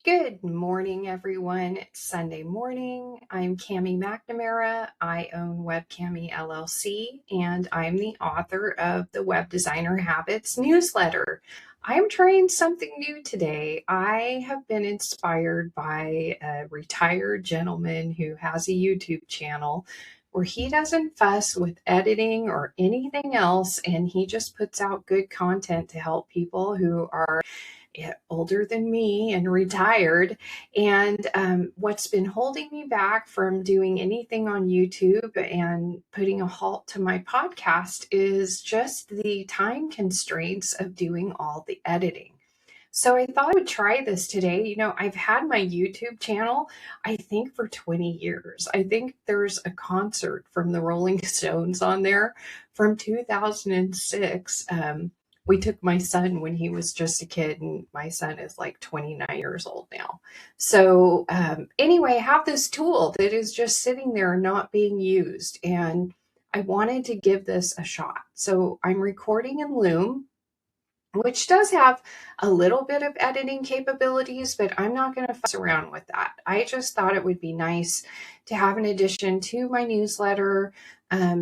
Good morning, everyone. It's Sunday morning. I'm Cami McNamara. I own WebCami LLC, and I'm the author of the Web Designer Habits newsletter. I'm trying something new today. I have been inspired by a retired gentleman who has a YouTube channel where he doesn't fuss with editing or anything else, and he just puts out good content to help people who are older than me and retired. And what's been holding me back from doing anything on YouTube and putting a halt to my podcast is just the time constraints of doing all the editing. So I thought I would try this today. I've had my YouTube channel, I think, for 20 years. I think there's a concert from the Rolling Stones on there from 2006. We took my son when he was just a kid, and my son is like 29 years old now. So, anyway, I have this tool that is just sitting there not being used, and I wanted to give this a shot. So, I'm recording in Loom, which does have a little bit of editing capabilities, but I'm not going to fuss around with that. I just thought it would be nice to have an addition to my newsletter,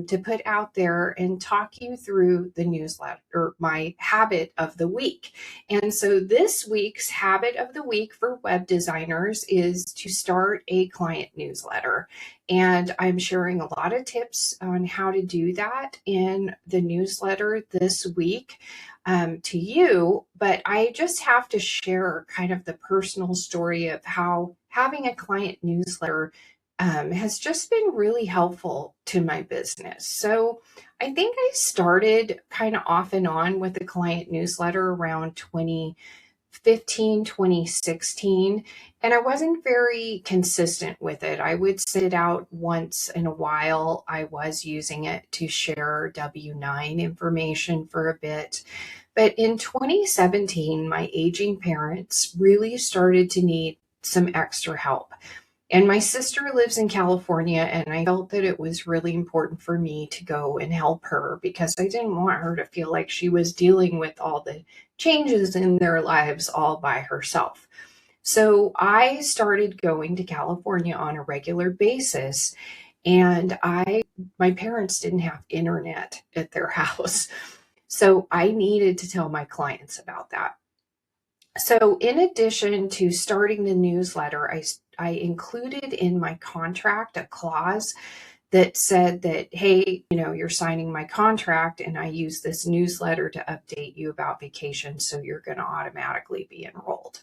to put out there and talk you through the newsletter, or my habit of the week. And so this week's habit of the week for web designers is to start a client newsletter. And I'm sharing a lot of tips on how to do that in the newsletter this week to you, but I just have to share kind of the personal story of how having a client newsletter has just been really helpful to my business. So I think I started kind of off and on with the client newsletter around 2015, 2016, and I wasn't very consistent with it. I would send it out once in a while. I was using it to share W-9 information for a bit. But in 2017, my aging parents really started to need some extra help. And my sister lives in California, and I felt that it was really important for me to go and help her because I didn't want her to feel like she was dealing with all the changes in their lives all by herself. So I started going to California on a regular basis, and my parents didn't have internet at their house. So I needed to tell my clients about that. So in addition to starting the newsletter, I included in my contract a clause that said that, hey, you're signing my contract and I use this newsletter to update you about vacation, so you're going to automatically be enrolled.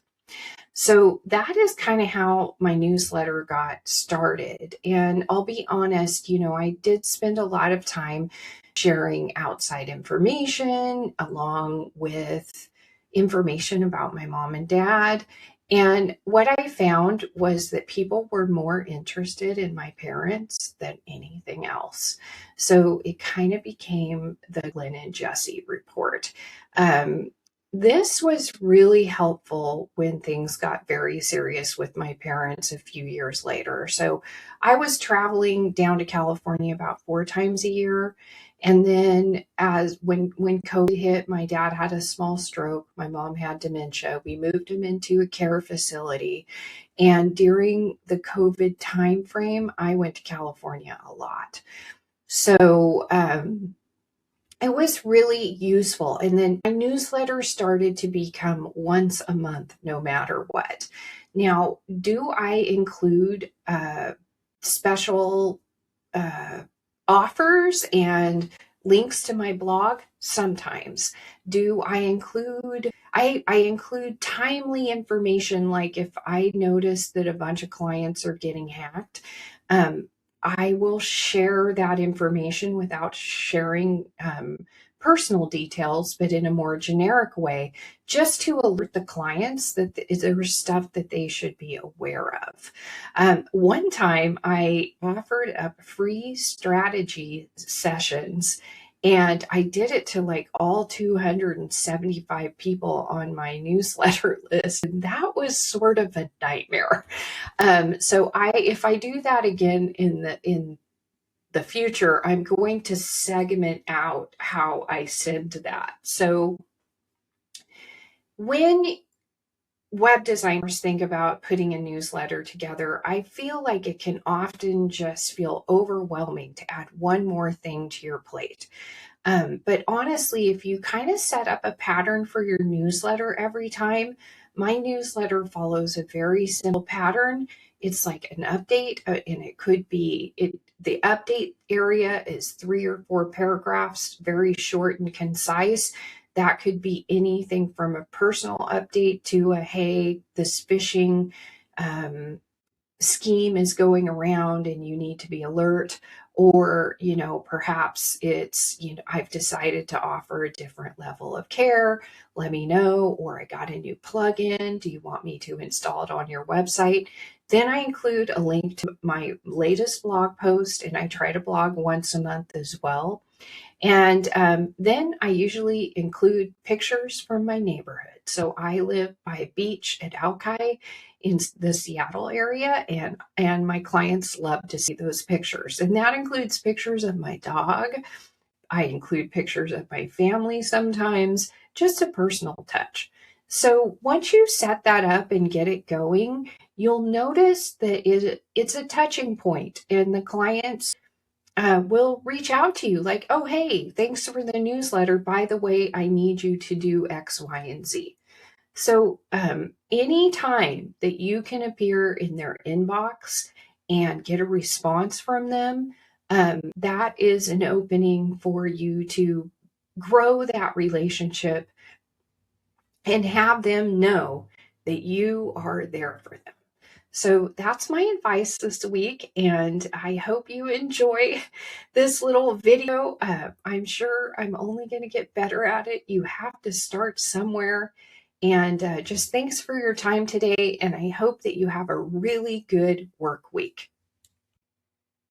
So that is kind of how my newsletter got started. And I'll be honest, I did spend a lot of time sharing outside information along with information about my mom and dad. And what I found was that people were more interested in my parents than anything else. So it kind of became the Glenn and Jesse report. This was really helpful when things got very serious with my parents a few years later. So I was traveling down to California about 4 times a year. And then when COVID hit, my dad had a small stroke, my mom had dementia. We moved him into a care facility. And during the COVID timeframe, I went to California a lot. So it was really useful. And then my newsletter started to become once a month, no matter what. Now, do I include special offers and links to my blog? Sometimes. Do I include I include timely information, like if I notice that a bunch of clients are getting hacked, I will share that information without sharing personal details, but in a more generic way, just to alert the clients that there's stuff that they should be aware of. One time I offered up free strategy sessions, and I did it to like all 275 people on my newsletter list. And that was sort of a nightmare. So if I do that again in the future, I'm going to segment out how I send that. So when web designers think about putting a newsletter together, I feel like it can often just feel overwhelming to add one more thing to your plate. But honestly, if you kind of set up a pattern for your newsletter every time, my newsletter follows a very simple pattern. It's like an update, and it could be it. The update area is 3 or 4 paragraphs, very short and concise. That could be anything from a personal update to a hey, this phishing um, scheme is going around and you need to be alert, or perhaps it's I've decided to offer a different level of care, let me know, or I got a new plugin, do you want me to install it on your website? Then I include a link to my latest blog post, and I try to blog once a month as well. And then I usually include pictures from my neighborhood. So I live by a beach at Alki in the Seattle area, and my clients love to see those pictures. And that includes pictures of my dog. I include pictures of my family sometimes, just a personal touch. So once you set that up and get it going, you'll notice that it's a touching point, and the clients will reach out to you like, oh, hey, thanks for the newsletter. By the way, I need you to do X, Y, and Z. So anytime that you can appear in their inbox and get a response from them, that is an opening for you to grow that relationship and have them know that you are there for them. So that's my advice this week, and I hope you enjoy this little video. I'm sure I'm only going to get better at it. You have to start somewhere. And just thanks for your time today, and I hope that you have a really good work week.